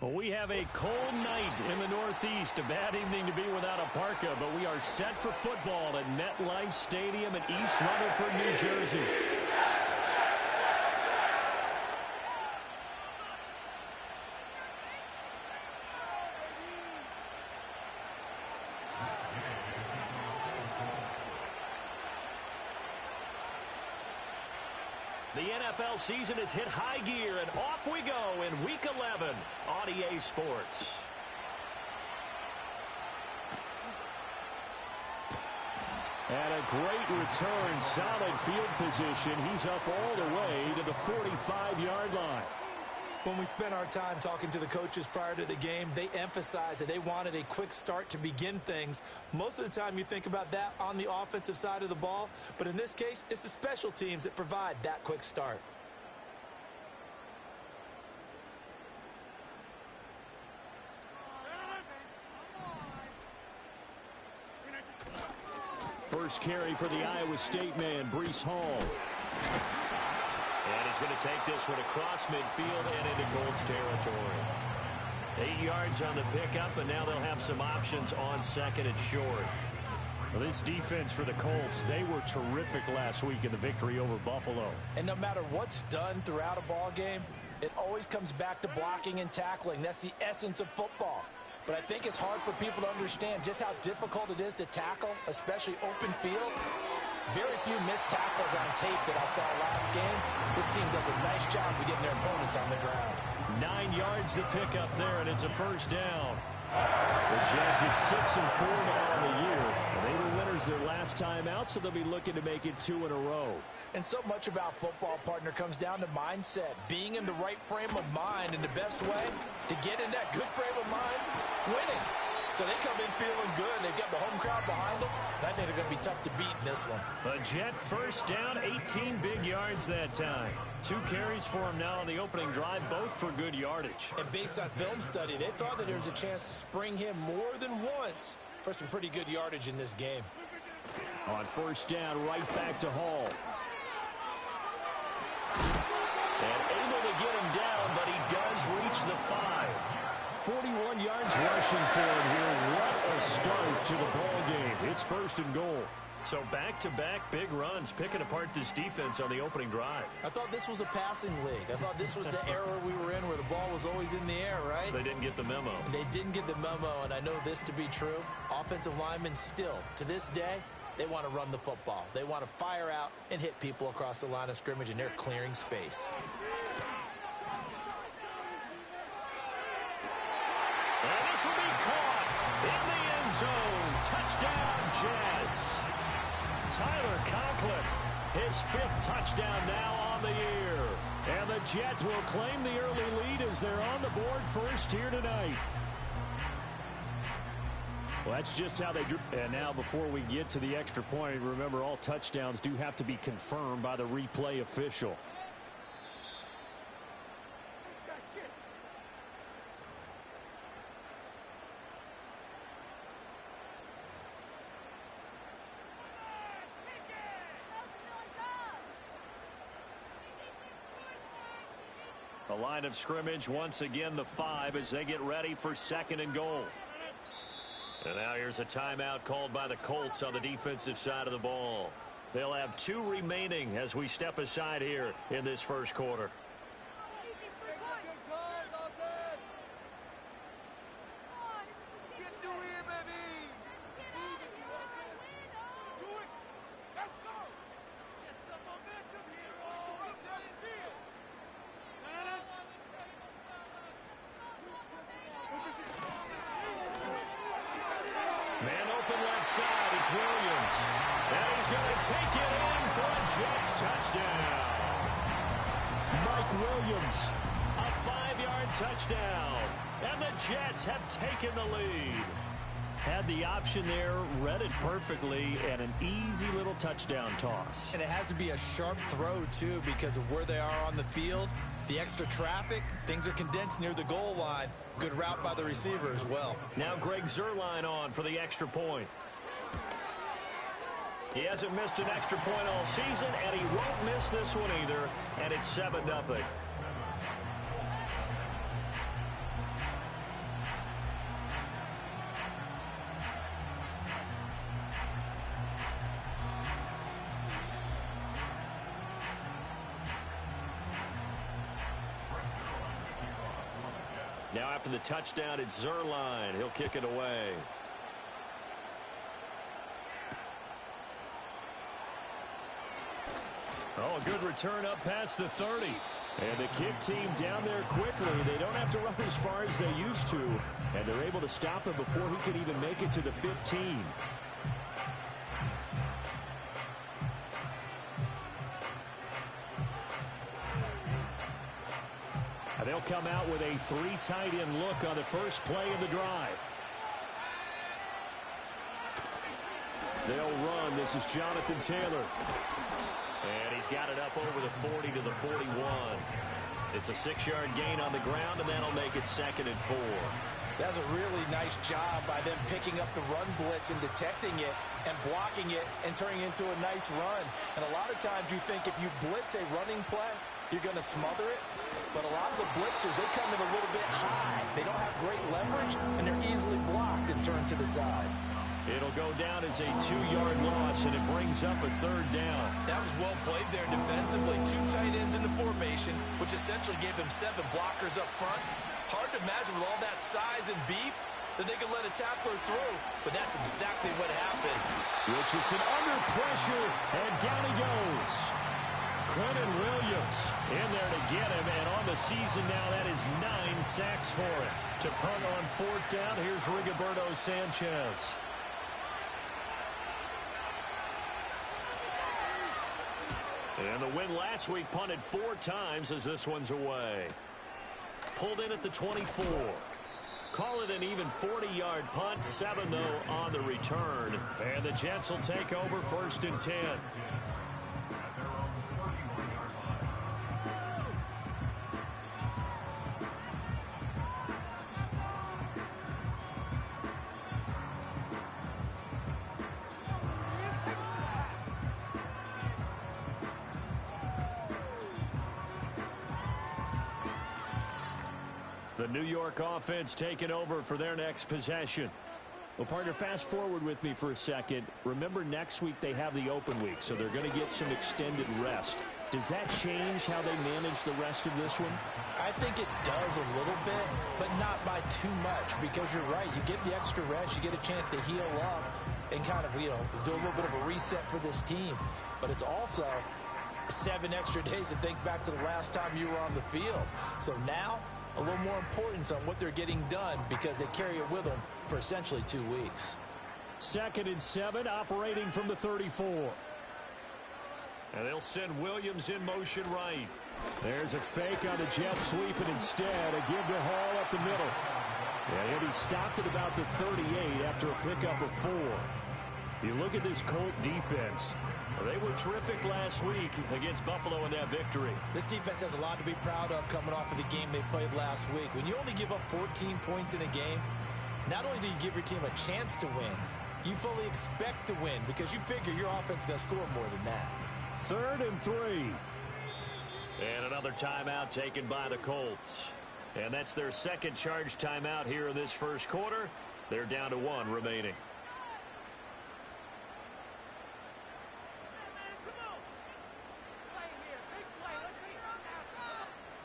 Well, we have a cold night in the Northeast. A bad evening to be without a parka, but we are set for football at MetLife Stadium in East Rutherford, New Jersey. The NFL season has hit high gear, and off we go in Week 11 on EA Sports. And a great return, solid field position. He's up all the way to the 45-yard line. When we spent our time talking to the coaches prior to the game, they emphasized that they wanted a quick start to begin things. Most of the time you think about that on the offensive side of the ball, but in this case, it's the special teams that provide that quick start. First carry for the Iowa State man, Breece Hall. And he's going to take this one across midfield and into Colts territory. 8 yards on the pickup, and now they'll have some options on second and short. Well, this defense for the Colts, they were terrific last week in the victory over Buffalo. And no matter what's done throughout a ball game, it always comes back to blocking and tackling. That's the essence of football. But I think it's hard for people to understand just how difficult it is to tackle, especially open field. Very few missed tackles on tape that I saw last game. This team does a nice job of getting their opponents on the ground. 9 yards to pick up there, and it's a first down. The Jets at 6-4 now in the year. They were winners their last time out, so they'll be looking to make it 2 in a row. And so much about football, partner, comes down to mindset. Being in the right frame of mind, and the best way to get in that good frame of mind, winning. So they come in feeling good. They've got the home crowd behind them. And I think they're going to be tough to beat in this one. A Jet first down, 18 big yards that time. 2 carries for him now on the opening drive, both for good yardage. And based on film study, they thought that there was a chance to spring him more than once for some pretty good yardage in this game. On first down, right back to Hall. And able to get him down, but he does reach the 5. 41 yards rushing for him here. What a start to the ball game. It's first and goal. So back-to-back big runs, picking apart this defense on the opening drive. I thought this was a passing league. I thought this was the era we were in where the ball was always in the air, right? They didn't get the memo. They didn't get the memo, and I know this to be true. Offensive linemen still, to this day, they want to run the football. They want to fire out and hit people across the line of scrimmage, and they're clearing space. And this will be caught in the end zone. Touchdown, Jets. Tyler Conklin, his 5th touchdown now on the year. And the Jets will claim the early lead as they're on the board first here tonight. Well, that's just how they drew. And now before we get to the extra point, remember all touchdowns do have to be confirmed by the replay official. The line of scrimmage, once again, the 5 as they get ready for second and goal. And now here's a timeout called by the Colts on the defensive side of the ball. They'll have 2 remaining as we step aside here in this first quarter. Man open left side, it's Williams. And he's going to take it in for a Jets touchdown. Mike Williams, a 5-yard touchdown. And the Jets have taken the lead. Had the option there, read it perfectly, and an easy little touchdown toss. And it has to be a sharp throw, too, because of where they are on the field. The extra traffic, things are condensed near the goal line. Good route by the receiver as well. Now Greg Zuerlein on for the extra point. He hasn't missed an extra point all season, and he won't miss this one either, and it's 7-0. Now after the touchdown, it's Zerline. He'll kick it away. Oh, a good return up past the 30. And the kick team down there quickly. They don't have to run as far as they used to. And they're able to stop him before he could even make it to the 15. And they'll come out with a 3 tight end look on the first play of the drive. They'll run. This is Jonathan Taylor. And he's got it up over the 40 to the 41. It's a 6-yard gain on the ground, and that'll make it 2nd and 4. That's a really nice job by them picking up the run blitz and detecting it and blocking it and turning it into a nice run. And a lot of times you think if you blitz a running play, you're going to smother it. But a lot of the blitzers, they come in a little bit high. They don't have great leverage, and they're easily blocked and turned to the side. It'll go down as a 2-yard loss, and it brings up a 3rd down. That was well played there defensively. 2 tight ends in the formation, which essentially gave them 7 blockers up front. Hard to imagine with all that size and beef that they could let a tackler through, but that's exactly what happened. Richardson under pressure, and down he goes. Clinton Williams in there to get him, and on the season now, that is 9 sacks for him. To punt on 4th down, here's Rigoberto Sanchez. And the win last week punted 4 times as this one's away. Pulled in at the 24. Call it an even 40-yard punt. 7, though, on the return. And the Jets will take over 1st and 10. The New York offense taking over for their next possession. Well, partner, fast forward with me for a second. Remember, next week they have the open week, so they're going to get some extended rest. Does that change how they manage the rest of this one? I think it does a little bit, but not by too much, because you're right. You get the extra rest, you get a chance to heal up and kind of, do a little bit of a reset for this team. But it's also 7 extra days to think back to the last time you were on the field. So now, a little more importance on what they're getting done because they carry it with them for essentially 2 weeks. 2nd and 7, operating from the 34. And they'll send Williams in motion right. There's a fake on the Jets sweep, and instead a give to Hall up the middle. And he'll be stopped at about the 38 after a pickup of 4. You look at this Colt defense. They were terrific last week against Buffalo in that victory. This defense has a lot to be proud of coming off of the game they played last week. When you only give up 14 points in a game, not only do you give your team a chance to win, you fully expect to win because you figure your offense is going to score more than that. 3rd and 3. And another timeout taken by the Colts. And that's their 2nd charge timeout here in this first quarter. They're down to 1 remaining.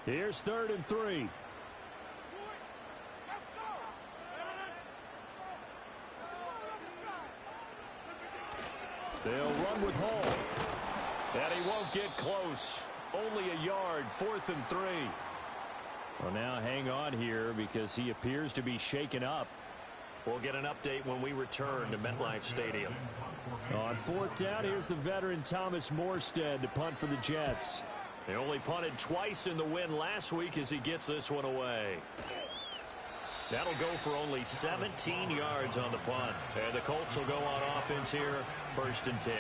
Here's 3rd and 3. They'll run with Hall. And he won't get close. Only a yard, 4th and 3. Well, now hang on here because he appears to be shaken up. We'll get an update when we return to MetLife Stadium. On 4th down, here's the veteran Thomas Morstead to punt for the Jets. They only punted twice in the win last week as he gets this one away. That'll go for only 17 yards on the punt. And the Colts will go on offense here, 1st and 10.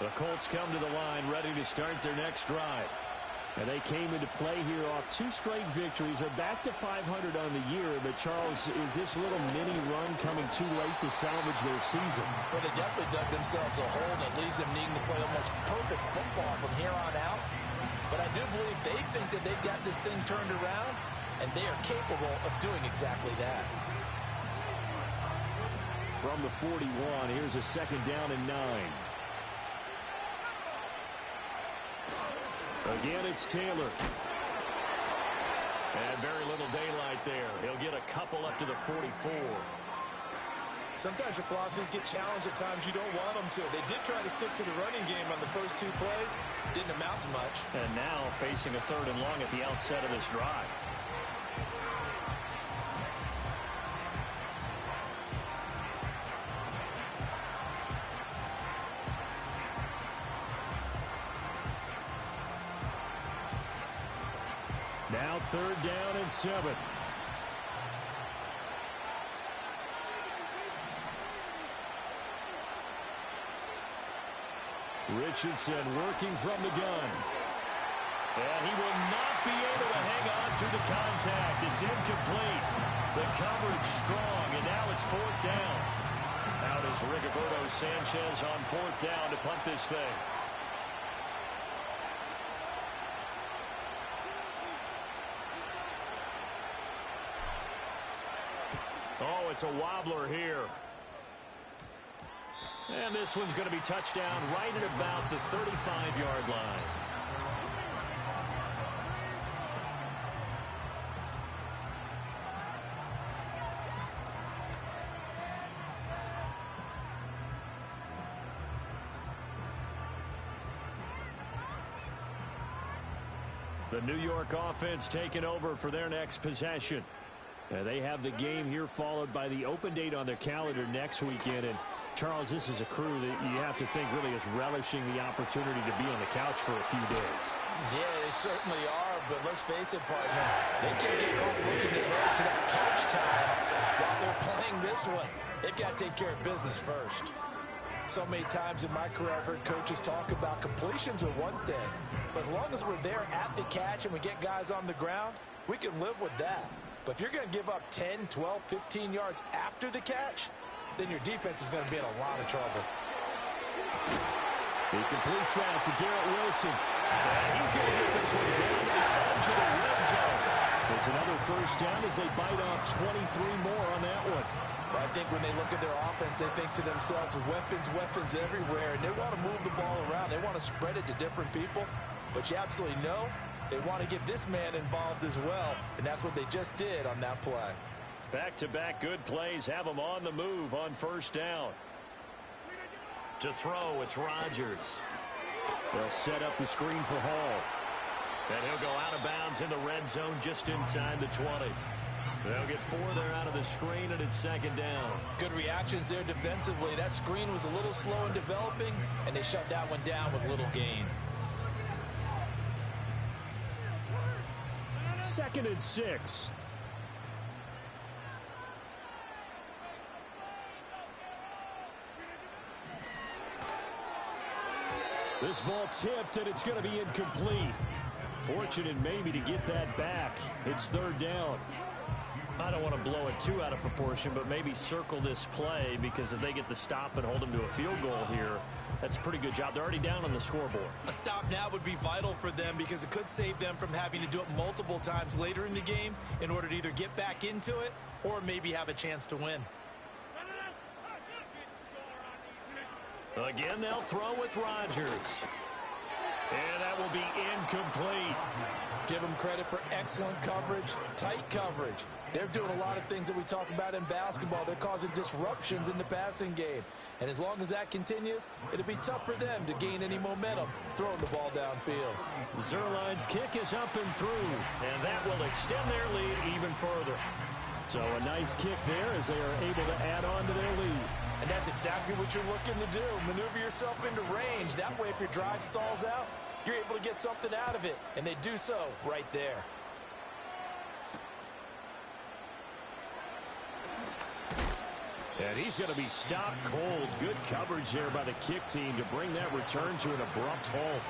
The Colts come to the line ready to start their next drive. And they came into play here off 2 straight victories. They're back to 500 on the year. But, Charles, is this little mini run coming too late to salvage their season? Well, they definitely dug themselves a hole, and it leaves them needing to play almost perfect football from here on out. But I do believe they think that they've got this thing turned around, and they are capable of doing exactly that. From the 41, here's a 2nd down and 9. Again, it's Taylor. And very little daylight there. He'll get a couple up to the 44. Sometimes your philosophies get challenged at times you don't want them to. They did try to stick to the running game on the first 2 plays. Didn't amount to much. And now facing a 3rd and long at the outset of this drive. Now 3rd down and 7. Richardson working from the gun. And he will not be able to hang on to the contact. It's incomplete. The coverage strong, and now it's 4th down. Out is Rigoberto Sanchez on 4th down to punt this thing. Oh, it's a wobbler here. And this one's going to be touchdown right at about the 35-yard line. The New York offense taking over for their next possession. They have the game here followed by the open date on their calendar next weekend. And Charles, this is a crew that you have to think really is relishing the opportunity to be on the couch for a few days. Yeah, they certainly are, but let's face it, partner. They can't get caught looking ahead to that couch time while they're playing this one. They've got to take care of business first. So many times in my career I've heard coaches talk about completions are one thing, but as long as we're there at the catch and we get guys on the ground, we can live with that. But if you're going to give up 10, 12, 15 yards after the catch, then your defense is going to be in a lot of trouble. He completes that to Garrett Wilson. And he's going to get this one down to the edge of the red zone. It's another 1st down as they bite off 23 more on that one. But I think when they look at their offense, they think to themselves, weapons everywhere, and they want to move the ball around. They want to spread it to different people. But you absolutely know they want to get this man involved as well, and that's what they just did on that play. Back-to-back good plays have them on the move on 1st down. To throw, it's Rodgers. They'll set up the screen for Hall. And he'll go out of bounds in the red zone just inside the 20. They'll get 4 there out of the screen, and it's 2nd down. Good reactions there defensively. That screen was a little slow in developing, and they shut that one down with little gain. 2nd and 6. This ball tipped, and it's going to be incomplete. Fortunate maybe to get that back. It's 3rd down. I don't want to blow it too out of proportion, but maybe circle this play, because if they get the stop and hold them to a field goal here, that's a pretty good job. They're already down on the scoreboard. A stop now would be vital for them because it could save them from having to do it multiple times later in the game in order to either get back into it or maybe have a chance to win. Again, they'll throw with Rodgers. And that will be incomplete. Give them credit for excellent coverage, tight coverage. They're doing a lot of things that we talk about in basketball. They're causing disruptions in the passing game. And as long as that continues, it'll be tough for them to gain any momentum throwing the ball downfield. Zuerlein's kick is up and through, and that will extend their lead even further. So a nice kick there as they are able to add on to their lead. And that's exactly what you're looking to do. Maneuver yourself into range. That way, if your drive stalls out, you're able to get something out of it. And they do so right there. And he's going to be stopped cold. Good coverage there by the kick team to bring that return to an abrupt halt.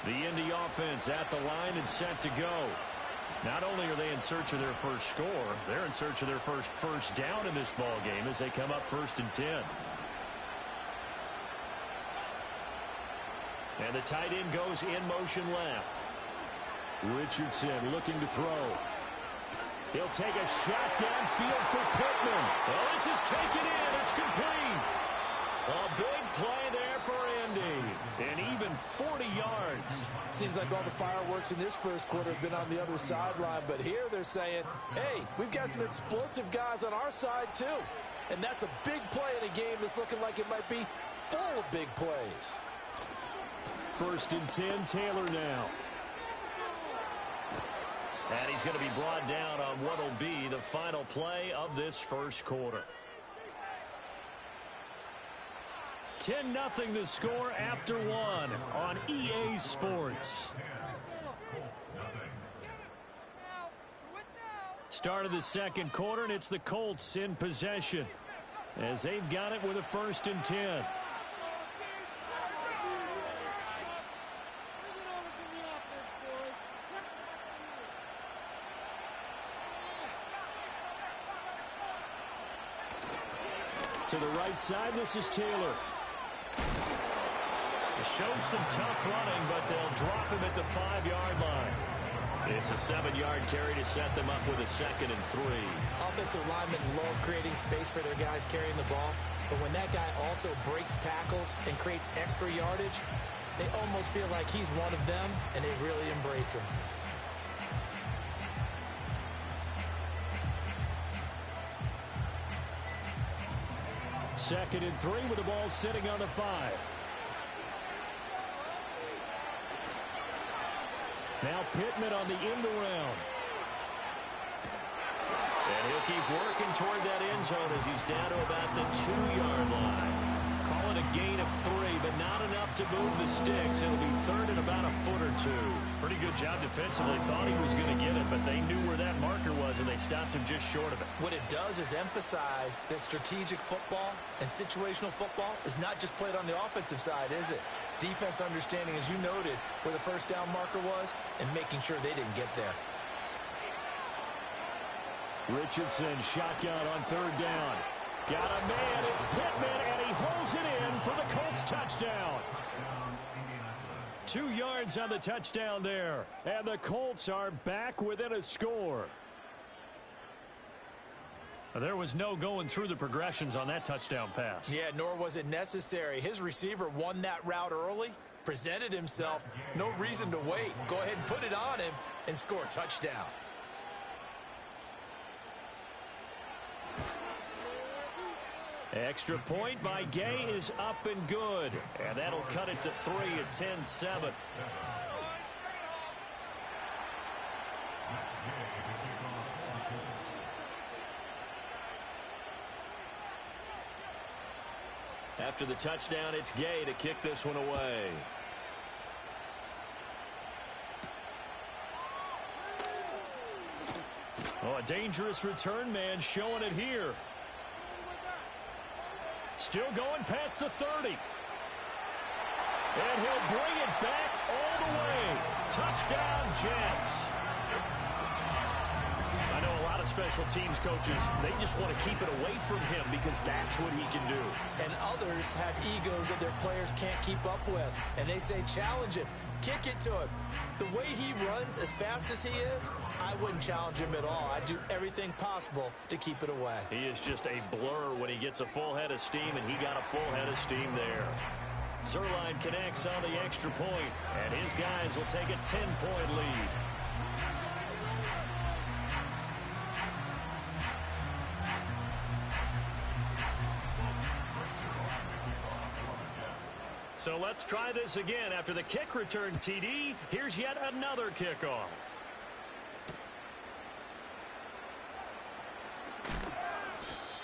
The Indy offense at the line and set to go. Not only are they in search of their first score, they're in search of their first down in this ball game as they come up 1st and 10. And the tight end goes in motion left. Richardson looking to throw. He'll take a shot downfield for Pittman. Well, this is taken in. It's complete. A big play there for Andy. And even 40 yards. Seems like all the fireworks in this first quarter have been on the other sideline. But here they're saying, hey, we've got some explosive guys on our side too. And that's a big play in a game that's looking like it might be full of big plays. 1st and 10, Taylor now. And he's going to be brought down on what will be the final play of this first quarter. 10-0 the score after one on EA Sports. Start of the second quarter, and it's the Colts in possession as they've got it with a 1st and 10. To the right side, this is Taylor. They showed some tough running, but they'll drop him at the 5-yard line. It's a 7-yard carry to set them up with a 2nd and 3. Offensive linemen love creating space for their guys carrying the ball, but when that guy also breaks tackles and creates extra yardage, they almost feel like he's one of them, and they really embrace him. Second and 3 with the ball sitting on the 5. Now Pittman on the end around. And he'll keep working toward that end zone as he's down to about the 2-yard line. Call it a gain of 3, but not enough to move the sticks. It'll be 3rd and about a foot or 2. Pretty good job defensively. Thought he was going to get it, but they knew where that marker was, and they stopped him just short of it. What it does is emphasize that strategic football and situational football is not just played on the offensive side, is it? Defense understanding, as you noted, where the first down marker was and making sure they didn't get there. Richardson shotgun on 3rd down. Got a man, it's Pittman, and he holds it in for the Colts touchdown. 2 yards on the touchdown there, and the Colts are back within a score. There was no going through the progressions on that touchdown pass. Yeah, nor was it necessary. His receiver won that route early, presented himself, no reason to wait. Go ahead and put it on him and score a touchdown. Extra point by Gay is up and good. And that'll cut it to 3 at 10-7. After the touchdown, it's Gay to kick this one away. Oh, a dangerous return man showing it here. Still going past the 30. And he'll bring it back all the way. Touchdown, Jets. I know a lot of special teams coaches, they just want to keep it away from him because that's what he can do. And others have egos that their players can't keep up with. And they say, challenge him, kick it to him. The way he runs as fast as he is, I wouldn't challenge him at all. I'd do everything possible to keep it away. He is just a blur when he gets a full head of steam, and he got a full head of steam there. Zerline connects on the extra point, and his guys will take a 10-point lead. So let's try this again. After the kick return TD, here's yet another kickoff.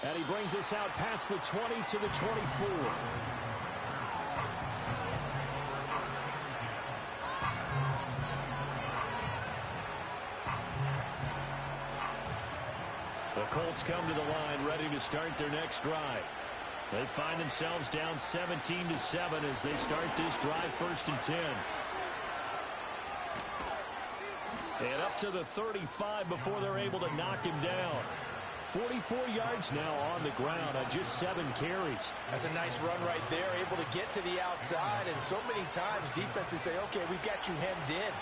And he brings us out past the 20 to the 24. The Colts come to the line ready to start their next drive. They find themselves down 17-7 as they start this drive 1st and 10. And up to the 35 before they're able to knock him down. 44 yards now on the ground on just 7 carries. That's a nice run right there, able to get to the outside. And so many times defenses say, okay, we've got you hemmed in.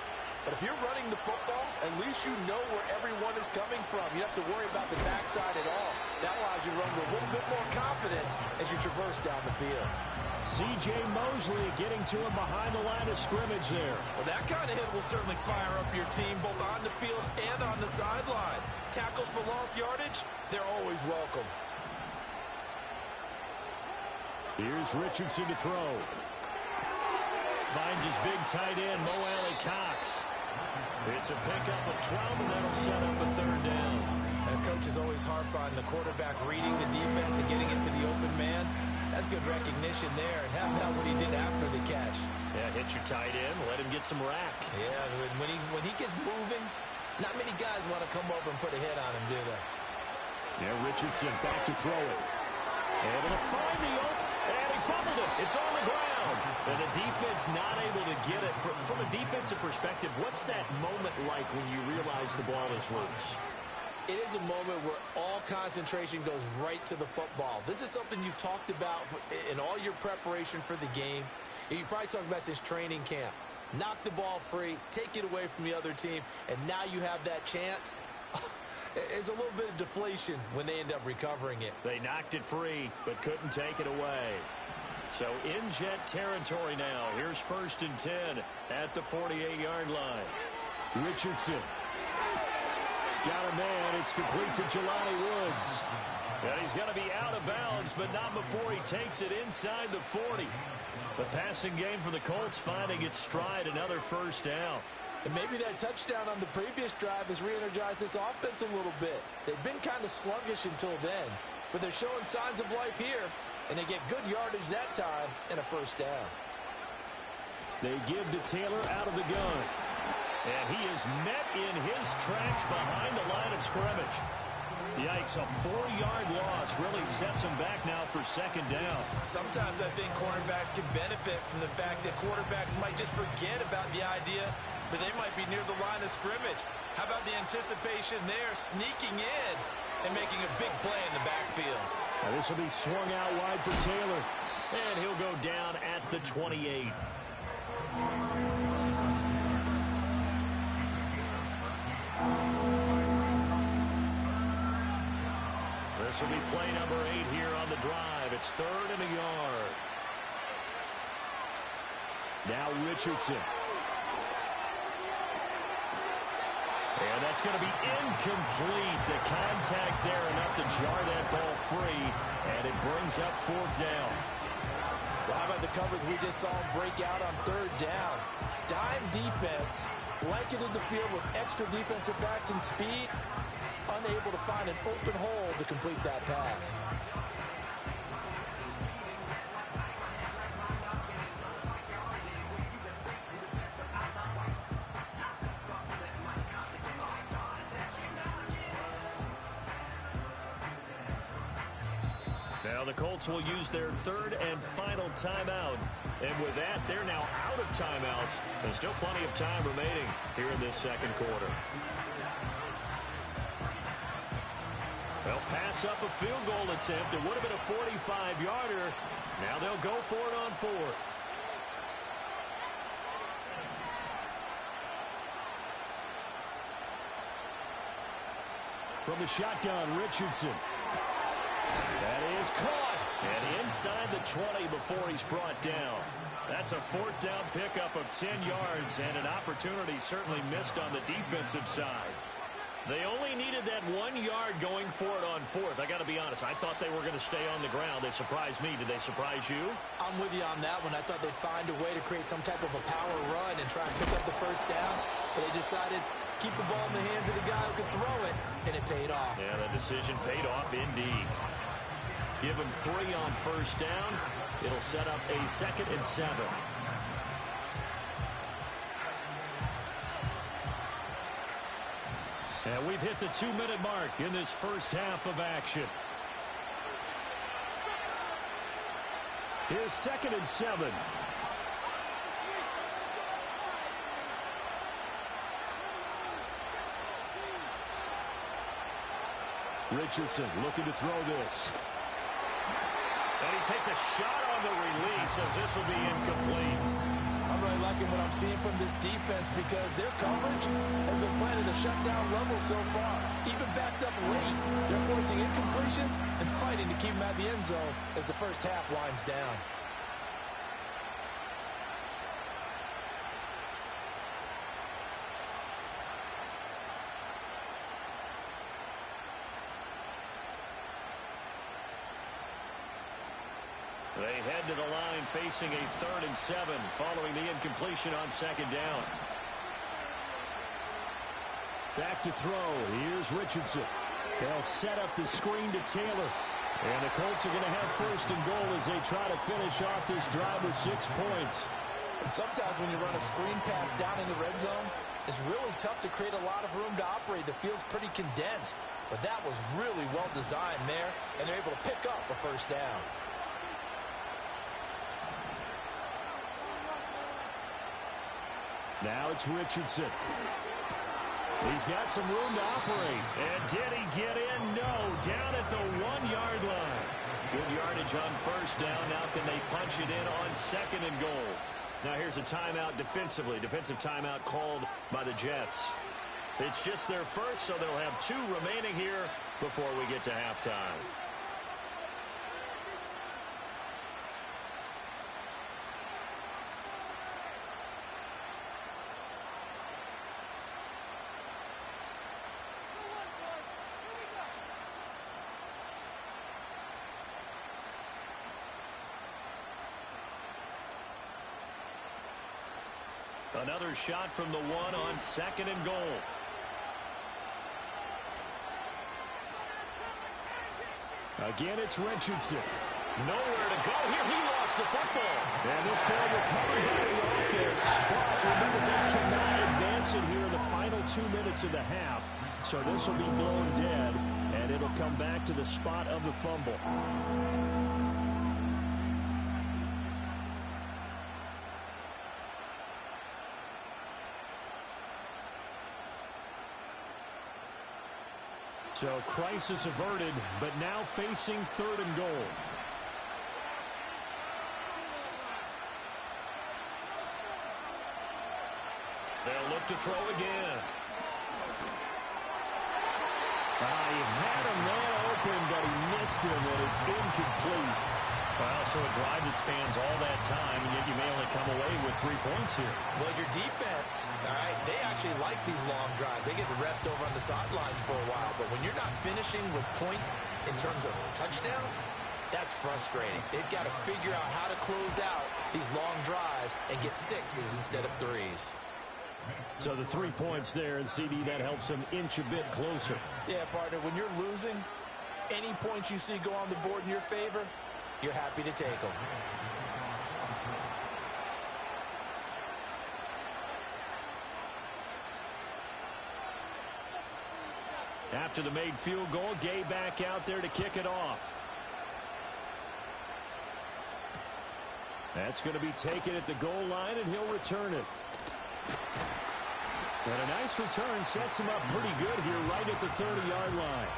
But if you're running the football, at least you know where everyone is coming from. You don't have to worry about the backside at all. That allows you to run with a little bit more confidence as you traverse down the field. C.J. Mosley getting to him behind the line of scrimmage there. Well, that kind of hit will certainly fire up your team both on the field and on the sideline. Tackles for lost yardage, they're always welcome. Here's Richardson to throw. Finds his big tight end, Mo Alley-Cox. It's a pickup of 12, and that'll set up a third down. And coaches always harp on the quarterback reading the defense and getting into the open man. That's good recognition there, and how about what he did after the catch? Yeah, hit your tight end, let him get some rack. Yeah, when he gets moving, not many guys want to come over and put a hit on him, do they? Yeah, Richardson back to throw it. Able to find the open, and he fumbled it. It's on the ground. And the defense not able to get it. From a defensive perspective, what's that moment like when you realize the ball is loose? It is a moment where all concentration goes right to the football. This is something you've talked about in all your preparation for the game. You probably talked about since training camp. Knock the ball free, take it away from the other team, and now you have that chance. It's a little bit of deflation when they end up recovering it. They knocked it free, but couldn't take it away. So in Jet territory now. Here's 1st and 10 at the 48-yard line. Richardson. Got a man. It's complete to Jelani Woods. And he's going to be out of bounds, but not before he takes it inside the 40. The passing game for the Colts finding its stride, another first down. And maybe that touchdown on the previous drive has re-energized this offense a little bit. They've been kind of sluggish until then, but they're showing signs of life here, and they get good yardage that time and a first down. They give to Taylor out of the gun. And he is met in his tracks behind the line of scrimmage. Yikes, a 4-yard loss really sets him back now for second down. Sometimes I think cornerbacks can benefit from the fact that quarterbacks might just forget about the idea that they might be near the line of scrimmage. How about the anticipation there, sneaking in and making a big play in the backfield? Now this will be swung out wide for Taylor. And he'll go down at the 28. This will be play number 8 here on the drive. It's 3rd and a yard. Now Richardson. And that's going to be incomplete. The contact there enough to jar that ball free. And it brings up 4th down. Well, how about the coverage we just saw him break out on 3rd down? Dime defense, blanketed the field with extra defensive backs and speed. Unable to find an open hole to complete that pass. Now the Colts will use their 3rd and final timeout. And with that, they're now out of timeouts. There's still plenty of time remaining here in this second quarter. They'll pass up a field goal attempt. It would have been a 45-yarder. Now they'll go for it on 4th. From the shotgun, Richardson. That is caught. And inside the 20 before he's brought down. That's a 4th down pickup of 10 yards and an opportunity certainly missed on the defensive side. They only needed that 1 yard going for it on 4th. I got to be honest. I thought they were going to stay on the ground. They surprised me. Did they surprise you? I'm with you on that one. I thought they'd find a way to create some type of a power run and try and pick up the first down. But they decided keep the ball in the hands of the guy who could throw it, and it paid off. Yeah, the decision paid off indeed. Give him 3 on first down. It'll set up a 2nd and 7. And we've hit the 2-minute mark in this first half of action. Here's 2nd and 7. Richardson looking to throw this. And he takes a shot on the release as this will be incomplete. I'm really liking liking what I'm seeing from this defense because their coverage has been playing at a shutdown level so far. Even backed up late, they're forcing incompletions and fighting to keep them out of the end zone as the first half winds down. They head to the line facing a 3rd and 7 following the incompletion on 2nd down. Back to throw. Here's Richardson. They'll set up the screen to Taylor. And the Colts are going to have 1st and goal as they try to finish off this drive with 6 points. And sometimes when you run a screen pass down in the red zone, it's really tough to create a lot of room to operate. The field's pretty condensed. But that was really well designed there, and they're able to pick up a 1st down. Now it's Richardson. He's got some room to operate. And did he get in? No. Down at the 1-yard line. Good yardage on 1st down. Now can they punch it in on 2nd and goal? Now here's a timeout defensively. Defensive timeout called by the Jets. It's just their first, so they'll have 2 remaining here before we get to halftime. Another shot from the 1 on 2nd and goal. Again, it's Richardson. Nowhere to go here. He lost the football. And this ball recovered by the offense. But remember, they cannot advance it here in the final 2 minutes of the half. So this will be blown dead, and it'll come back to the spot of the fumble. So crisis averted, but now facing 3rd and goal. They'll look to throw again. He had a man open, but he missed him, and it's incomplete. Well, so a drive that spans all that time, and yet you may only come away with 3 points here. Well, your defense, all right, they actually like these long drives. They get to rest over on the sidelines for a while. But when you're not finishing with points in terms of touchdowns, that's frustrating. They've got to figure out how to close out these long drives and get 6s instead of 3s. So the 3 points there, and CD, that helps them inch a bit closer. Yeah, partner, when you're losing, any points you see go on the board in your favor, you're happy to take them. After the made field goal, Gay back out there to kick it off. That's going to be taken at the goal line, and he'll return it. And a nice return sets him up pretty good here right at the 30-yard line.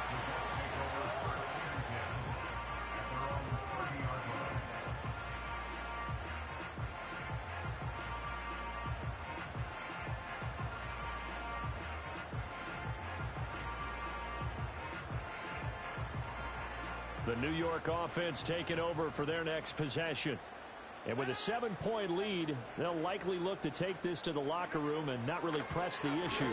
The New York offense taking over for their next possession. And with a 7-point lead, they'll likely look to take this to the locker room and not really press the issue.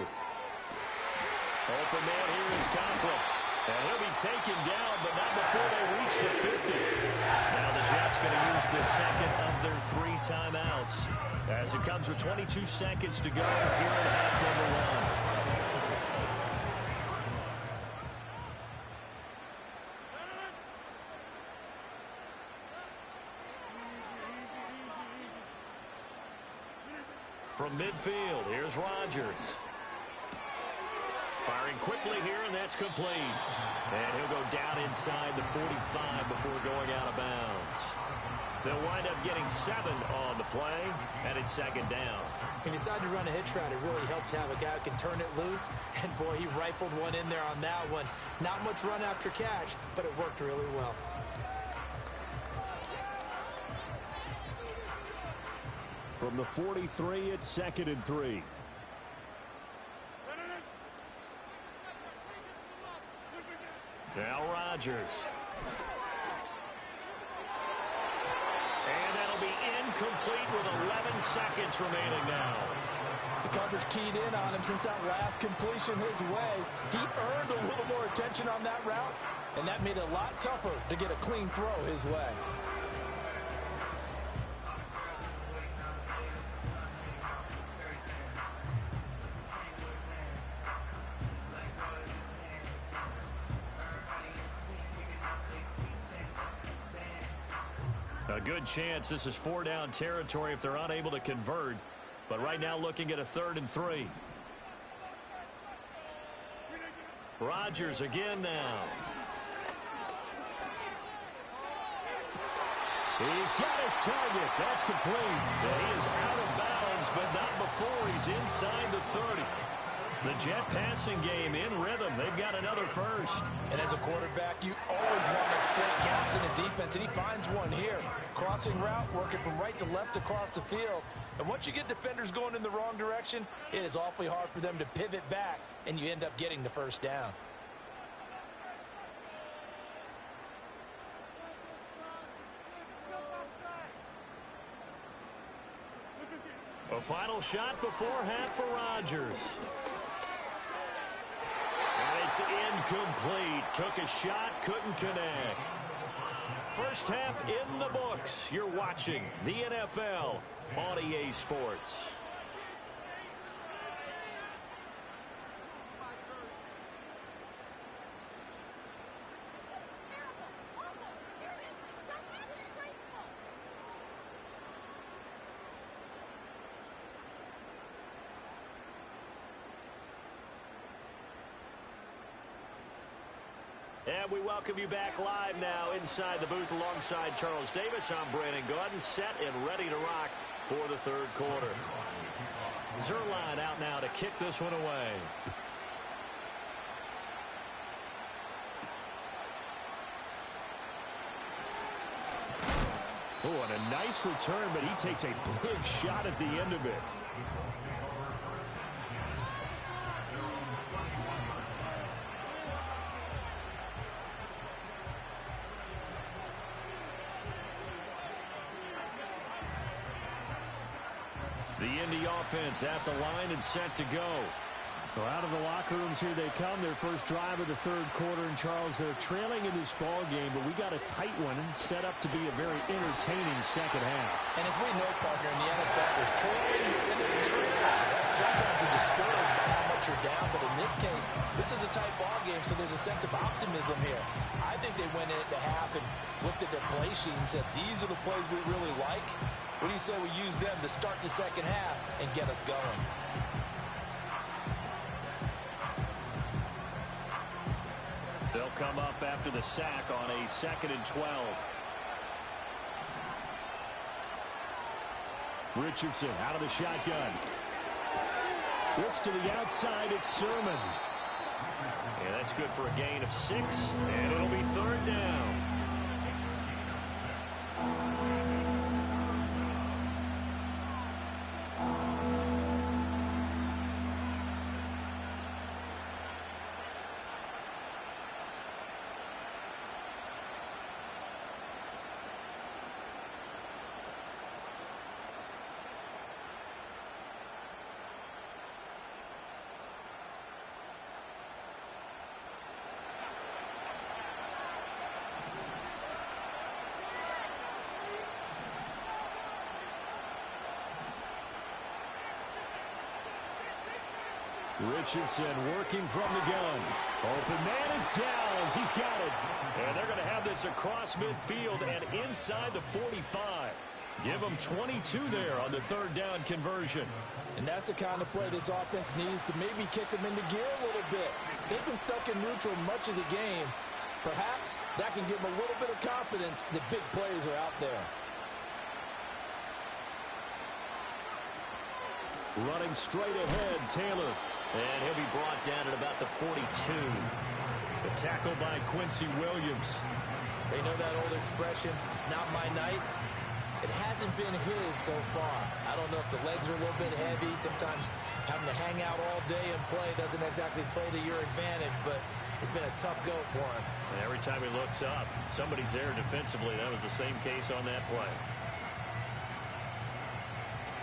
Open man here is Conklin. And he'll be taken down, but not before they reach the 50. Now the Jets going to use the second of their 3 timeouts as it comes with 22 seconds to go here in half number 1. From midfield, here's Rodgers. Firing quickly here, and that's complete. And he'll go down inside the 45 before going out of bounds. They'll wind up getting 7 on the play, and it's 2nd down. He decided to run a hitch route. It really helps to have a guy who can turn it loose. And, boy, he rifled one in there on that one. Not much run after catch, but it worked really well. From the 43, it's 2nd and 3. Now Rodgers. And that'll be incomplete with 11 seconds remaining now. The coverage keyed in on him since that last completion his way. He earned a little more attention on that route, and that made it a lot tougher to get a clean throw his way. A good chance this is 4-down territory if they're unable to convert. But right now looking at a 3rd and 3. Rodgers again now. He's got his target. That's complete. And he is out of bounds, but not before he's inside the 30. The Jet passing game in rhythm. They've got another first. And as a quarterback, you always want to exploit gaps in the defense, and he finds one here. Crossing route, working from right to left across the field. And once you get defenders going in the wrong direction, it is awfully hard for them to pivot back, and you end up getting the first down. A final shot before half for Rodgers. And it's incomplete. Took a shot, couldn't connect. First half in the books. You're watching the NFL on EA Sports. And we welcome you back live now inside the booth alongside Charles Davis. I'm Brandon Gaudin, set and ready to rock for the 3rd quarter. Zerline out now to kick this one away. Oh, and a nice return, but he takes a big shot at the end of it. The Indy offense at the line and set to go. Well, out of the locker rooms here they come. Their first drive of the 3rd quarter. And, Charles, they're trailing in this ball game, but we got a tight one set up to be a very entertaining second half. And as we know, partner, in the NFL, there's trailing and there's trailing. Sometimes you're discouraged by how much you're down, but in this case, this is a tight ball game, so there's a sense of optimism here. I think they went in at the half and looked at their play sheet and said, these are the plays we really like. What do you say we use them to start the second half and get us going? They'll come up after the sack on a 2nd and 12. Richardson out of the shotgun. This to the outside, it's Sermon. And that's good for a gain of 6, and it'll be 3rd down. Richardson working from the gun. Open man is Downs. He's got it. And they're going to have this across midfield and inside the 45. Give them 22 there on the 3rd down conversion. And that's the kind of play this offense needs to maybe kick them into gear a little bit. They've been stuck in neutral much of the game. Perhaps that can give them a little bit of confidence that big plays are out there. Running straight ahead, Taylor. And he'll be brought down at about the 42. The tackle by Quincy Williams. They know that old expression, it's not my night. It hasn't been his so far. I don't know if the legs are a little bit heavy. Sometimes having to hang out all day and play doesn't exactly play to your advantage, but it's been a tough go for him. And every time he looks up, somebody's there defensively. That was the same case on that play.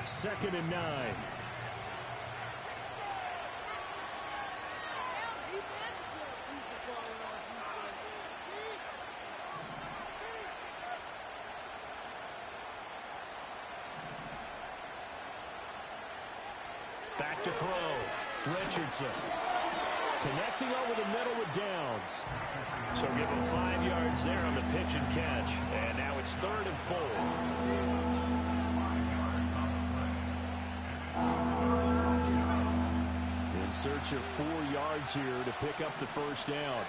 2nd and 9. Back to throw. Richardson. Connecting over the middle with Downs. So give him 5 yards there on the pitch and catch. And now it's 3rd and 4. In search of 4 yards here to pick up the first down.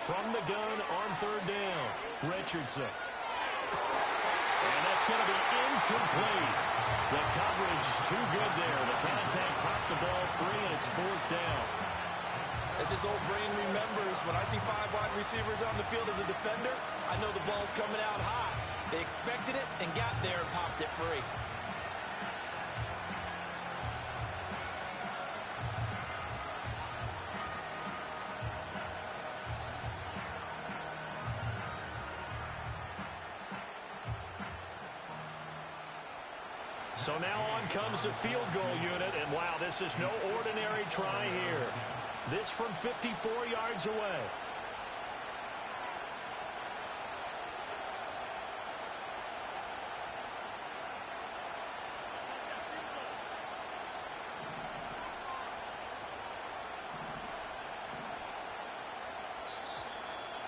From the gun on 3rd down, Richardson. And that's going to be incomplete. The coverage too good there. The contact popped the ball free, and it's 4th down. As his old brain remembers, when I see 5 wide receivers on the field as a defender, I know the ball's coming out high. They expected it and got there and popped it free. So now on comes the field goal unit, and wow, this is no ordinary try here. This from 54 yards away.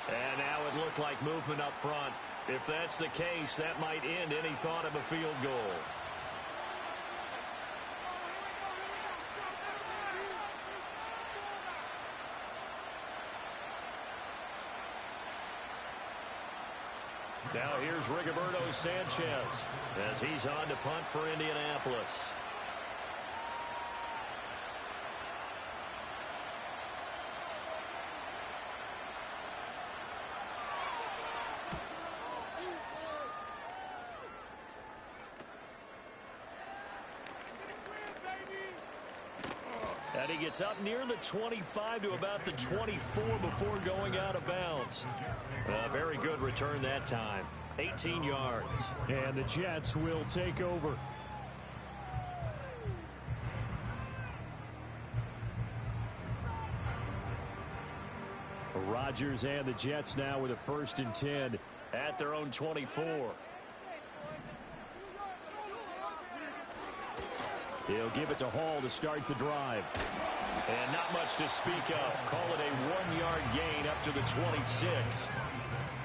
And now it looked like movement up front. If that's the case, that might end any thought of a field goal. Now here's Rigoberto Sanchez as he's on to punt for Indianapolis. And he gets up near the 25 to about the 24 before going out of bounds. A very good return that time. 18 yards. And the Jets will take over. Rodgers and the Jets now with a 1st and 10 at their own 24. He'll give it to Hall to start the drive. And not much to speak of. Call it a 1-yard gain up to the 26.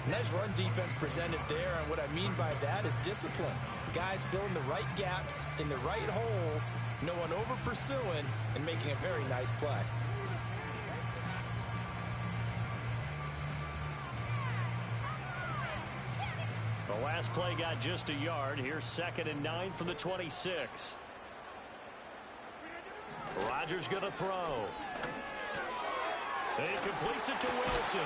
Nice run defense presented there, and what I mean by that is discipline. Guys filling the right gaps in the right holes, no one over pursuing, and making a very nice play. The last play got just a yard. Here's 2nd and 9 from the 26. Rodgers going to throw. He completes it to Wilson.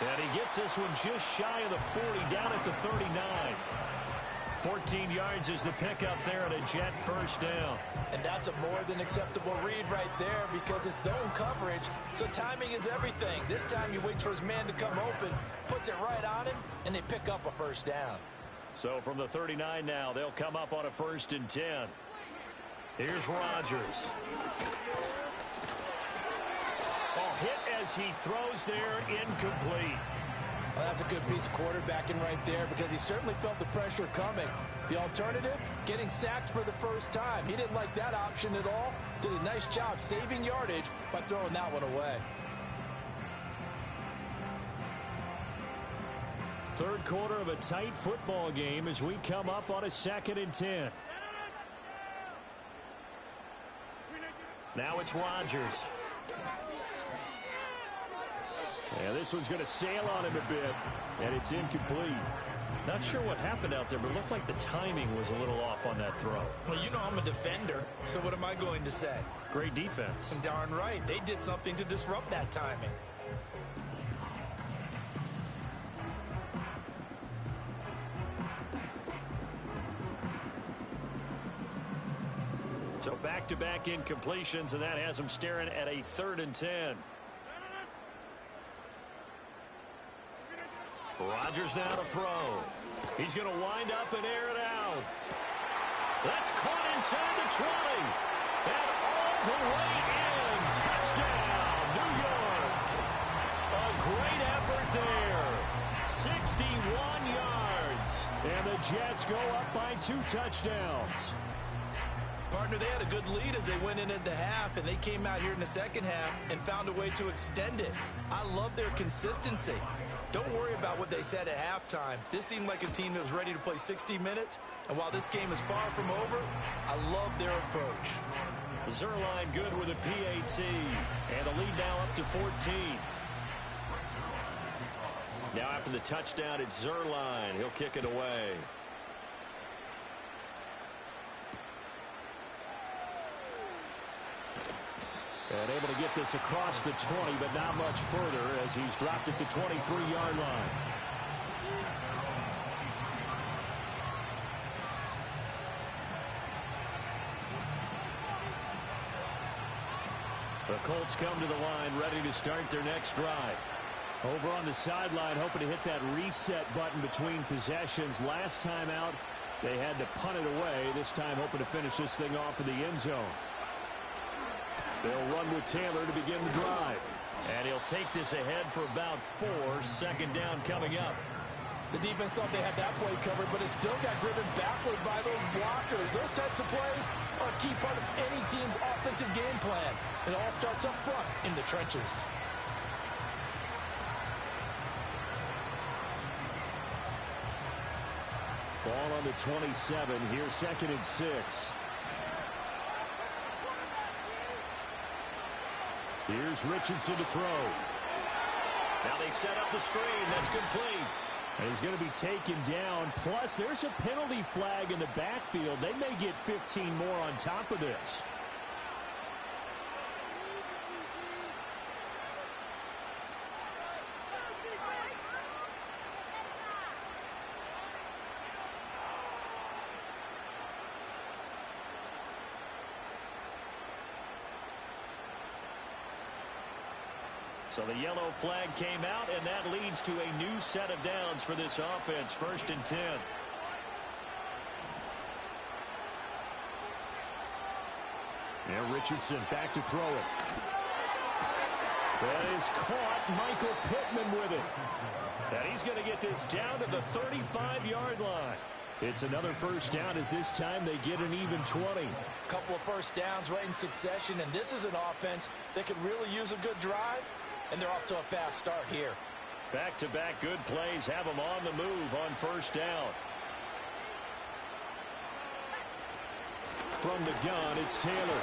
And he gets this one just shy of the 40, down at the 39. 14 yards is the pickup there at a Jet 1st down. And that's a more than acceptable read right there because it's zone coverage, so timing is everything. This time he waits for his man to come open, puts it right on him, and they pick up a 1st down. So from the 39 now, they'll come up on a 1st and 10. Here's Rodgers. Hit as he throws there, incomplete. Well, that's a good piece of quarterbacking right there because he certainly felt the pressure coming. The alternative, getting sacked for the 1st time. He didn't like that option at all. Did a nice job saving yardage by throwing that one away. 3rd quarter of a tight football game as we come up on a 2nd and 10. Now it's Rodgers. And this one's going to sail on him a bit, and it's incomplete. Not sure what happened out there, but it looked like the timing was a little off on that throw. Well, you know I'm a defender, so what am I going to say? Great defense. Darn right. They did something to disrupt that timing. So back-to-back incompletions, and that has them staring at a 3rd and 10. Rodgers now to throw. He's going to wind up and air it out. That's caught inside the 20. And all the way in. Touchdown, New York. A great effort there. 61 yards. And the Jets go up by 2 touchdowns. Partner, they had a good lead as they went in at the half, and they came out here in the second half and found a way to extend it. I love their consistency. Don't worry about what they said at halftime. This seemed like a team that was ready to play 60 minutes, and while this game is far from over, I love their approach. Zerline good with a PAT, and the lead now up to 14. Now after the touchdown, it's Zerline. He'll kick it away. And able to get this across the 20, but not much further as he's dropped it to 23-yard line. The Colts come to the line, ready to start their next drive. Over on the sideline, hoping to hit that reset button between possessions. Last time out, they had to punt it away. This time, hoping to finish this thing off in the end zone. They'll run with Taylor to begin the drive. And he'll take this ahead for about 4. 2nd down coming up. The defense thought they had that play covered, but it still got driven backward by those blockers. Those types of plays are a key part of any team's offensive game plan. It all starts up front in the trenches. Ball on the 27. Here's 2nd and 6. Here's Richardson to throw. Now they set up the screen. That's complete. And he's going to be taken down. Plus, there's a penalty flag in the backfield. They may get 15 more on top of this. So the yellow flag came out, and that leads to a new set of downs for this offense. 1st and 10. Now Richardson back to throw it. That is caught. Michael Pittman with it. And he's going to get this down to the 35-yard line. It's another 1st down as this time they get an even 20. Couple of 1st downs right in succession, and this is an offense that could really use a good drive. And they're off to a fast start here. Back-to-back good plays have them on the move on 1st down. From the gun, it's Taylor.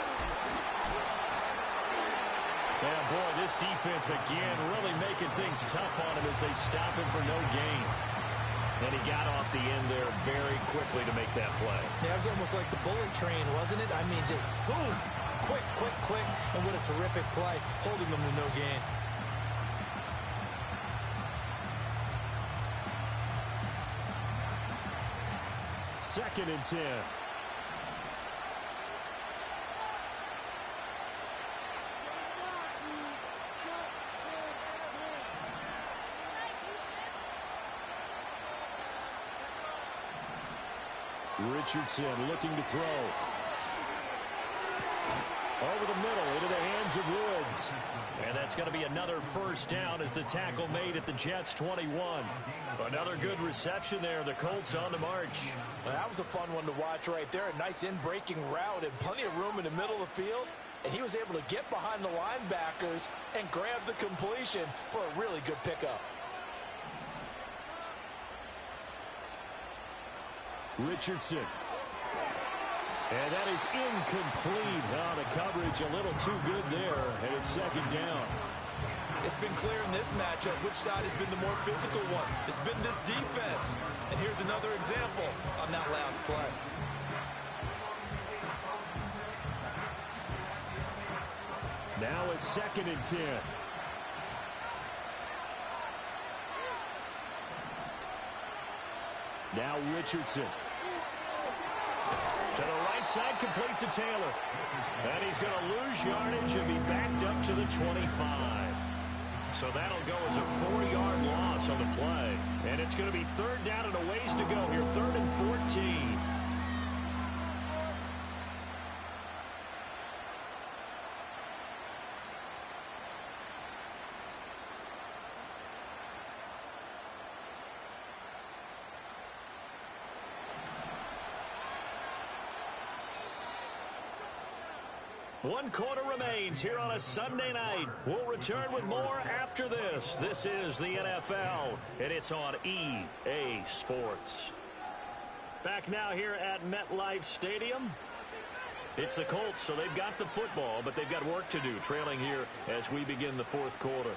And boy, this defense again really making things tough on him as they stop him for no gain. And he got off the end there very quickly to make that play. Yeah, it was almost like the bullet train, wasn't it? I mean, just zoom. Quick, quick, quick. And what a terrific play, holding them to no gain. 2nd and 10. Richardson looking to throw. Over the middle into the hands of Woods. And that's going to be another 1st down as the tackle made at the Jets 21. Another good reception there. The Colts on the march. Well, that was a fun one to watch right there. A nice in-breaking route and plenty of room in the middle of the field. And he was able to get behind the linebackers and grab the completion for a really good pickup. Richardson. And that is incomplete. Oh, the coverage a little too good there, and it's 2nd down. It's been clear in this matchup which side has been the more physical one. It's been this defense. And here's another example on that last play. Now a 2nd and 10. Now Richardson. To the right side, complete to Taylor. And he's going to lose yardage and be backed up to the 25. So that'll go as a 4-yard loss on the play. And it's going to be 3rd down and a ways to go here. 3rd and 14. One quarter remains here on a Sunday night. We'll return with more after this. This is the NFL, and it's on EA Sports. Back now here at MetLife Stadium. It's the Colts, so they've got the football, but they've got work to do, trailing here as we begin the 4th quarter.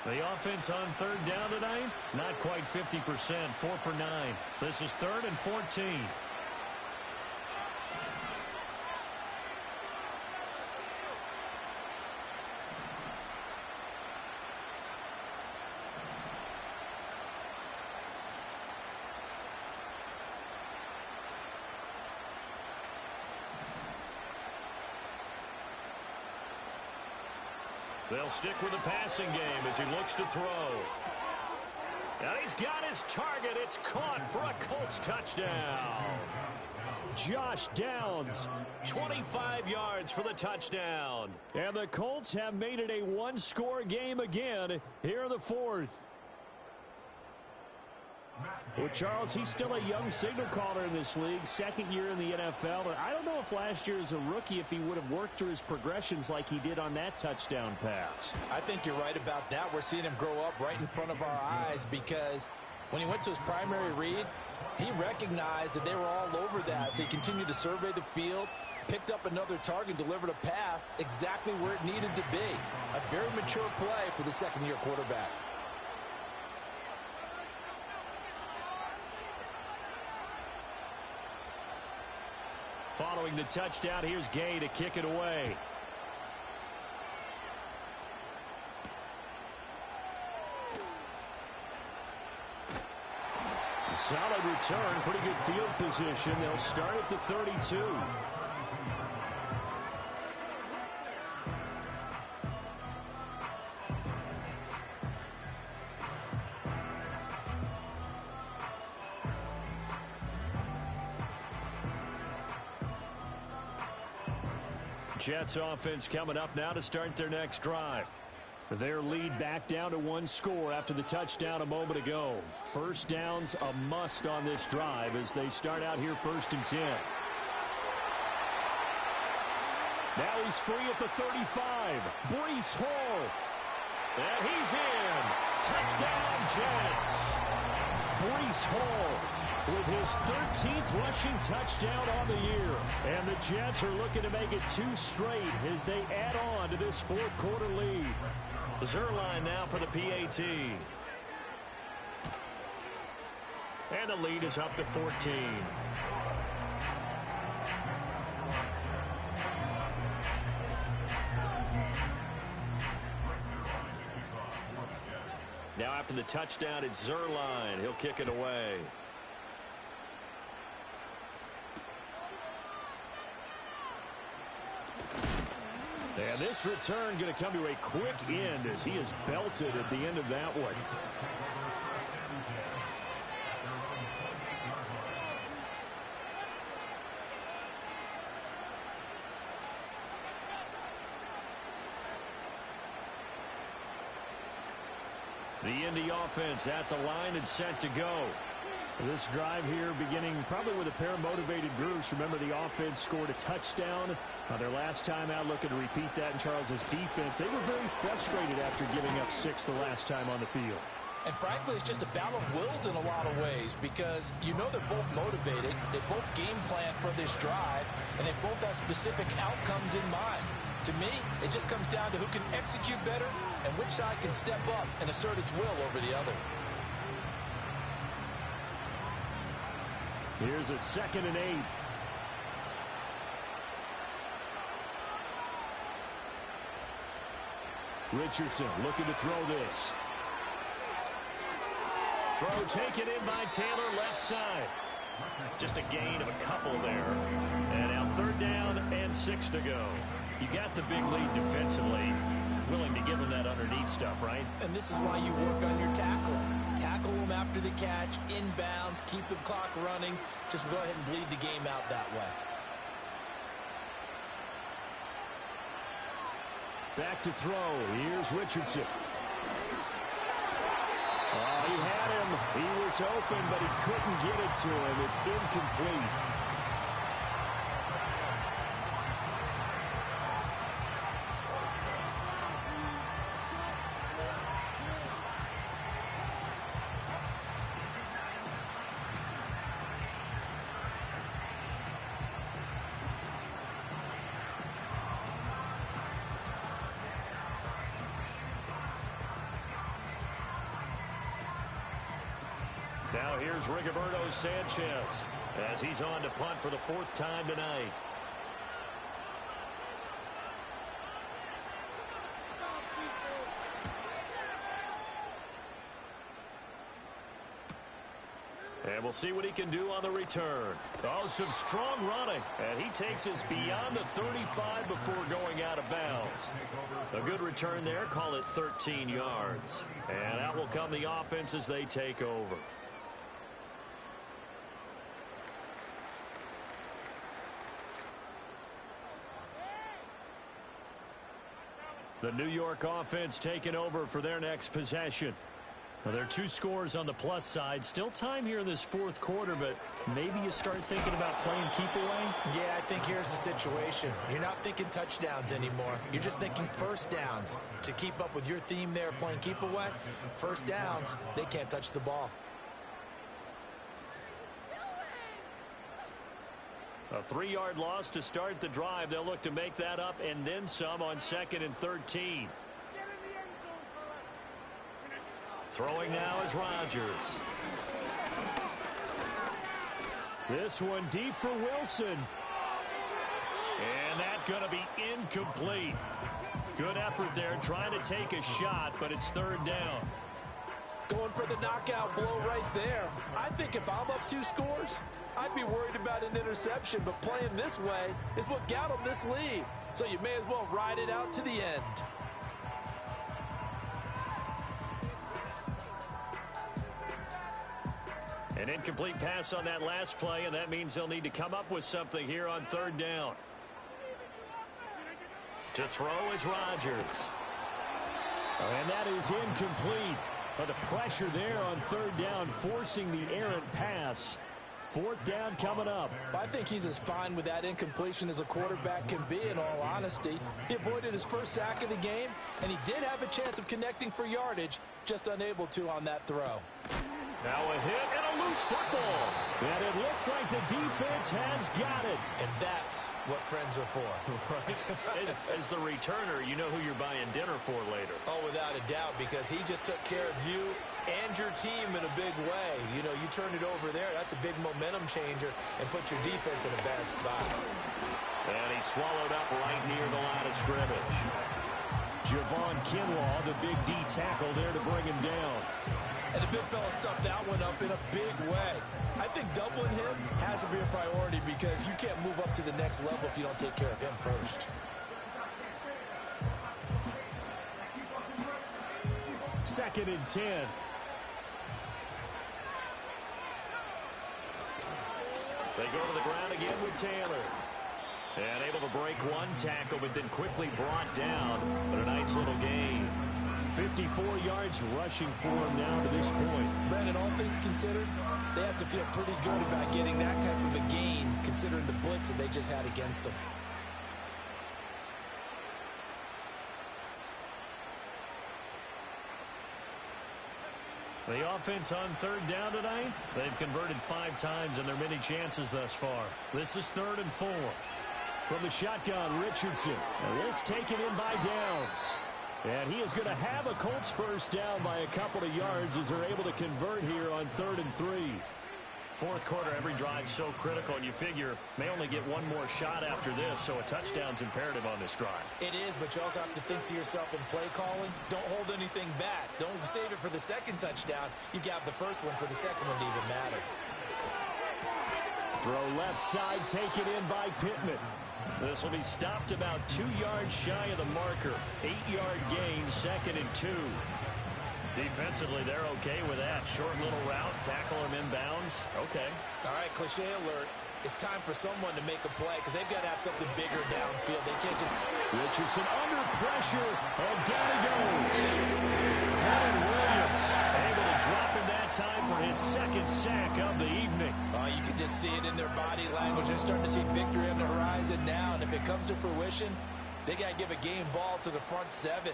The offense on 3rd down tonight, not quite 50%, 4 for 9. This is 3rd and 14. They'll stick with the passing game as he looks to throw. And he's got his target. It's caught for a Colts touchdown. Josh Downs, 25 yards for the touchdown. And the Colts have made it a one-score game again here in the 4th. Well, Charles, he's still a young signal caller in this league, 2nd year in the NFL. But I don't know if last year as a rookie, if he would have worked through his progressions like he did on that touchdown pass. I think you're right about that. We're seeing him grow up right in front of our eyes because when he went to his primary read, he recognized that they were all over that. So he continued to survey the field, picked up another target, delivered a pass exactly where it needed to be. A very mature play for the 2nd-year quarterback. Following the touchdown, here's Gay to kick it away. Solid return, pretty good field position. They'll start at the 32. Jets offense coming up now to start their next drive. Their lead back down to 1 score after the touchdown a moment ago. First down's a must on this drive as they start out here 1st and 10. Now he's free at the 35. Breece Hall. And he's in. Touchdown, Jets. Breece Hall with his 13th rushing touchdown on the year. And the Jets are looking to make it 2 straight as they add on to this 4th quarter lead. Zerline now for the PAT. And the lead is up to 14. Now after the touchdown, it's Zerline. He'll kick it away. And this return going to come to a quick end as he is belted at the end of that one. The Indy offense at the line and set to go. This drive here beginning probably with a pair of motivated groups. Remember, the offense scored a touchdown their last time out, looking to repeat that in Charles's defense. They were very frustrated after giving up 6 the last time on the field. And frankly, it's just a battle of wills in a lot of ways because you know they're both motivated. They both game plan for this drive, and they both have specific outcomes in mind. To me, it just comes down to who can execute better and which side can step up and assert its will over the other. Here's a 2nd and 8. Richardson looking to throw this. Throw taken in by Taylor, left side. Just a gain of a couple there. And now 3rd down and 6 to go. You got the big lead defensively. Willing to give them that underneath stuff, right? And this is why you work on your tackling. Tackle them after the catch, inbounds, keep the clock running. Just go ahead and bleed the game out that way. Back to throw. Here's Richardson. Oh, he had him. He was open, but he couldn't get it to him. It's incomplete. Now here's Rigoberto Sanchez as he's on to punt for the 4th time tonight. And we'll see what he can do on the return. Oh, some strong running. And he takes us beyond the 35 before going out of bounds. A good return there. Call it 13 yards. And out will come the offense as they take over. The New York offense taking over for their next possession. Well, there are 2 scores on the plus side. Still time here in this 4th quarter, but maybe you start thinking about playing keep away? Yeah, I think here's the situation. You're not thinking touchdowns anymore. You're just thinking 1st downs. To keep up with your theme there, playing keep away, 1st downs, they can't touch the ball. A 3-yard loss to start the drive. They'll look to make that up and then some on 2nd and 13. Throwing now is Rodgers. This one deep for Wilson. And that's going to be incomplete. Good effort there trying to take a shot, but it's 3rd down. Going for the knockout blow right there. I think if I'm up 2 scores, I'd be worried about an interception, but playing this way is what got them this lead. So you may as well ride it out to the end. An incomplete pass on that last play, and that means they'll need to come up with something here on 3rd down. To throw is Rodgers. And that is incomplete. But the pressure there on 3rd down, forcing the errant pass. 4th down coming up. I think he's as fine with that incompletion as a quarterback can be, in all honesty. He avoided his 1st sack of the game, and he did have a chance of connecting for yardage, just unable to on that throw. Now a hit and a loose football. And it looks like the defense has got it. And that's what friends are for. Right. As the returner, you know who you're buying dinner for later. Oh, without a doubt, because he just took care of you and your team in a big way. You know, you turn it over there, that's a big momentum changer and put your defense in a bad spot. And he swallowed up right near the line of scrimmage. Javon Kinlaw, the big D tackle there to bring him down. And the big fella stuffed that one up in a big way. I think doubling him has to be a priority because you can't move up to the next level if you don't take care of him first. Second and 10. They go to the ground again with Taylor. And able to break one tackle, but then quickly brought down. But a nice little gain. 54 yards rushing for him now to this point. Brandon, all things considered, they have to feel pretty good about getting that type of a gain, considering the blitz that they just had against them. The offense on third down tonight, they've converted 5 times in their many chances thus far. This is 3rd and 4. From the shotgun, Richardson. And this taken in by Downs. And he is going to have a Colts first down by a couple of yards as they're able to convert here on 3rd and 3. Fourth quarter, every drive so critical, and you figure may only get one more shot after this, so a touchdown's imperative on this drive. It is, but you also have to think to yourself in play calling, don't hold anything back. Don't save it for the second touchdown. You got the first one for the second one to even matter. Throw left side, taken in by Pittman. This will be stopped about 2 yards shy of the marker. 8-yard gain, 2nd and 2. Defensively, they're okay with that. Short little route, tackle him inbounds. Okay. All right, cliche alert. It's time for someone to make a play because they've got to have something bigger downfield. They can't just... Richardson under pressure, and down he goes. Colin Williams able to drop him that time for his 2nd sack of the evening. You can just see it in their body language. They're starting to see victory on the horizon now, and if it comes to fruition, they got to give a game ball to the front 7.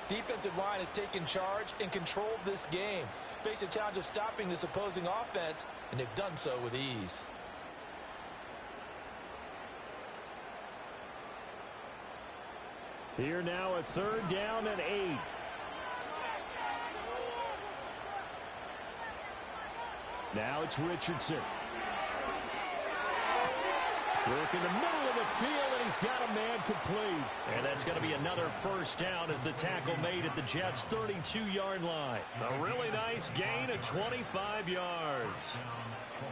Defensive line has taken charge and controlled this game. Face a challenge of stopping this opposing offense, and they've done so with ease. Here now a 3rd down and 8. Now it's Richardson. Work in the middle of the field, and he's got a man complete. And that's going to be another first down as the tackle made at the Jets' 32-yard line. A really nice gain of 25 yards.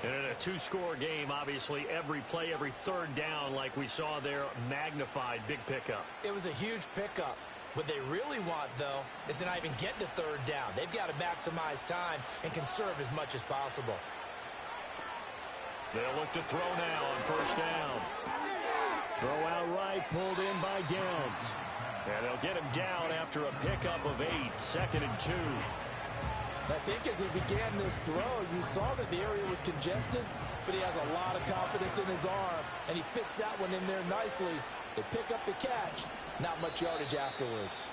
And in a 2-score game, obviously, every play, every 3rd down, like we saw there, magnified. Big pickup. It was a huge pickup. What they really want, though, is to not even get to 3rd down. They've got to maximize time and conserve as much as possible. They'll look to throw now on first down. Throw out right, pulled in by Downs. And they'll get him down after a pickup of 8, 2nd and 2. I think as he began this throw, you saw that the area was congested, but he has a lot of confidence in his arm, and he fits that one in there nicely. They pick up the catch. Not much yardage afterwards.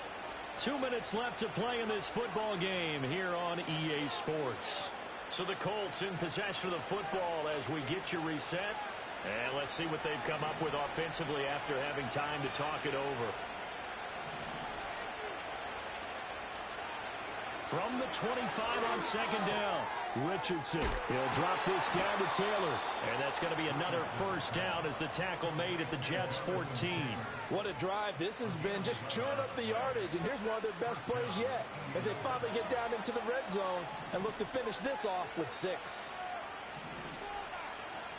2 minutes left to play in this football game here on EA Sports. So the Colts in possession of the football as we get you reset. And let's see what they've come up with offensively after having time to talk it over. From the 25 on 2nd down, Richardson. He'll drop this down to Taylor. And that's going to be another first down as the tackle made at the Jets' 14. What a drive this has been, just chewing up the yardage. And here's one of their best plays yet as they finally get down into the red zone and look to finish this off with 6.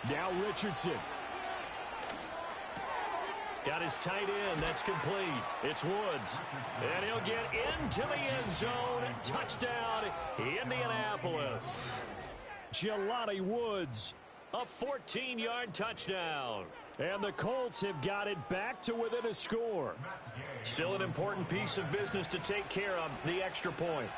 Now Richardson. Got his tight end. That's complete. It's Woods. And he'll get into the end zone. Touchdown, Indianapolis. Jelani Woods, a 14-yard touchdown. And the Colts have got it back to within a score. Still an important piece of business to take care of, the extra point.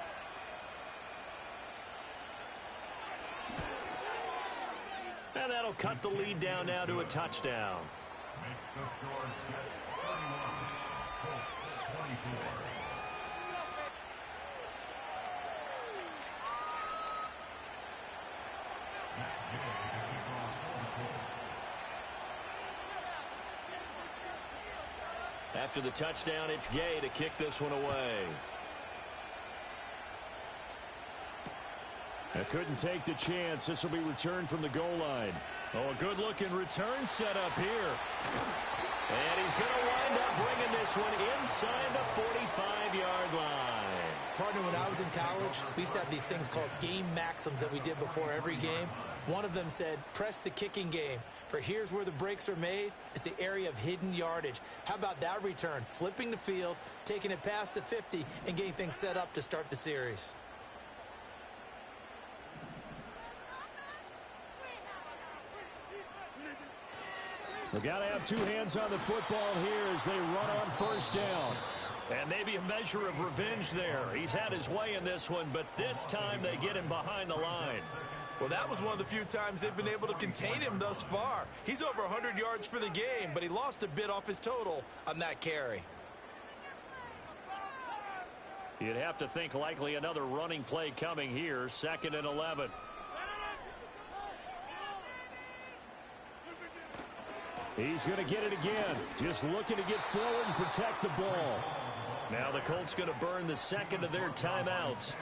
And that'll cut the lead down now to a touchdown. After the touchdown, it's Gay to kick this one away. I couldn't take the chance. This will be returned from the goal line. Oh, a good-looking return set up here. And he's going to wind up bringing this one inside the 45-yard line. Partner, when I was in college, we used to have these things called game maxims that we did before every game. One of them said, press the kicking game. For here's where the breaks are made. It's the area of hidden yardage. How about that return? Flipping the field, taking it past the 50, and getting things set up to start the series. They've got to have two hands on the football here as they run on first down. And maybe a measure of revenge there. He's had his way in this one, but this time they get him behind the line. Well, that was one of the few times they've been able to contain him thus far. He's over 100 yards for the game, but he lost a bit off his total on that carry. You'd have to think likely another running play coming here, 2nd and 11. He's going to get it again. Just looking to get forward and protect the ball. Now the Colts going to burn the second of their timeouts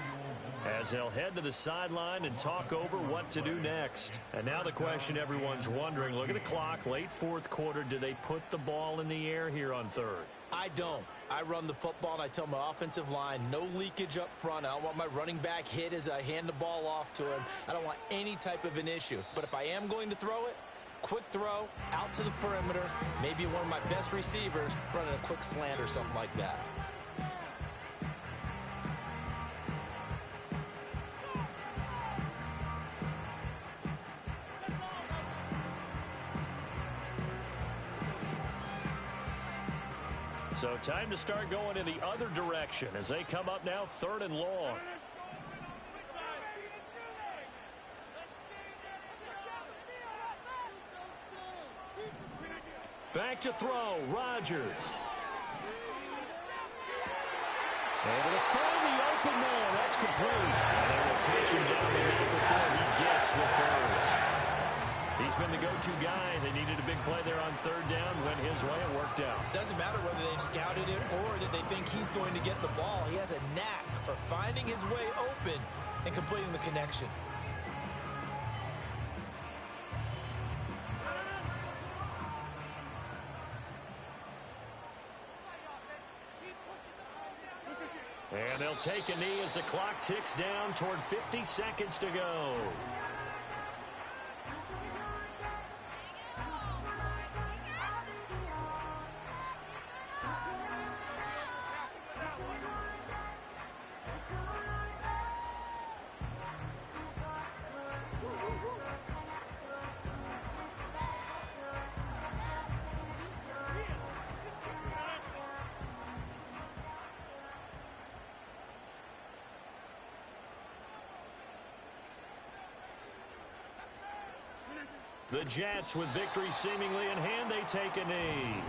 as they'll head to the sideline and talk over what to do next. And now the question everyone's wondering, look at the clock, late 4th quarter, do they put the ball in the air here on 3rd? I don't. I run the football, and I tell my offensive line, no leakage up front. I don't want my running back hit as I hand the ball off to him. I don't want any type of an issue. But if I am going to throw it, quick throw, out to the perimeter, maybe one of my best receivers running a quick slant or something like that. So time to start going in the other direction as they come up now 3rd and long. Back to throw, Rodgers. Able to find the open man. That's complete. And they will touch him down the middle before he gets the first. He's been the go-to guy. They needed a big play there on 3rd down. Went his way and worked out. Doesn't matter whether they've scouted it or that they think he's going to get the ball. He has a knack for finding his way open and completing the connection. And they'll take a knee as the clock ticks down toward 50 seconds to go. The Jets, with victory seemingly in hand, they take a knee.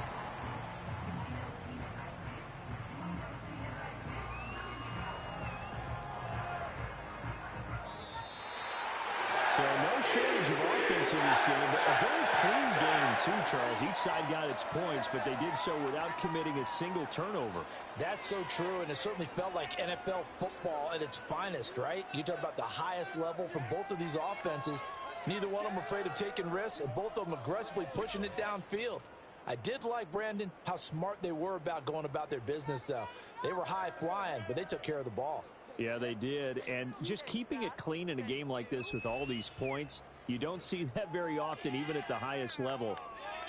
So no shortage of offense in this game, but a very clean game too, Charles. Each side got its points, but they did so without committing a single turnover. That's so true, and it certainly felt like NFL football at its finest, right? You talk about the highest level from both of these offenses. Neither one of them afraid of taking risks, and both of them aggressively pushing it downfield. I did like, Brandon, how smart they were about going about their business, though. They were high-flying, but they took care of the ball. Yeah, they did, and just keeping it clean in a game like this with all these points, you don't see that very often, even at the highest level.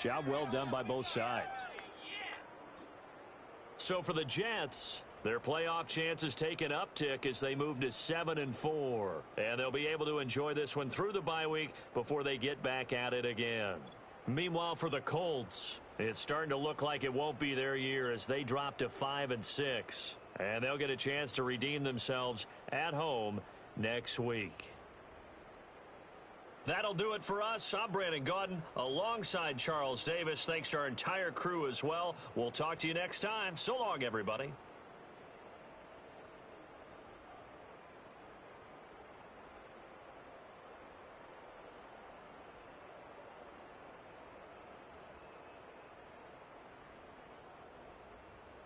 Job well done by both sides. So for the Jets, their playoff chances take an uptick as they move to 7-4. And they'll be able to enjoy this one through the bye week before they get back at it again. Meanwhile, for the Colts, it's starting to look like it won't be their year as they drop to 5-6. And they'll get a chance to redeem themselves at home next week. That'll do it for us. I'm Brandon Gaudin alongside Charles Davis. Thanks to our entire crew as well. We'll talk to you next time. So long, everybody.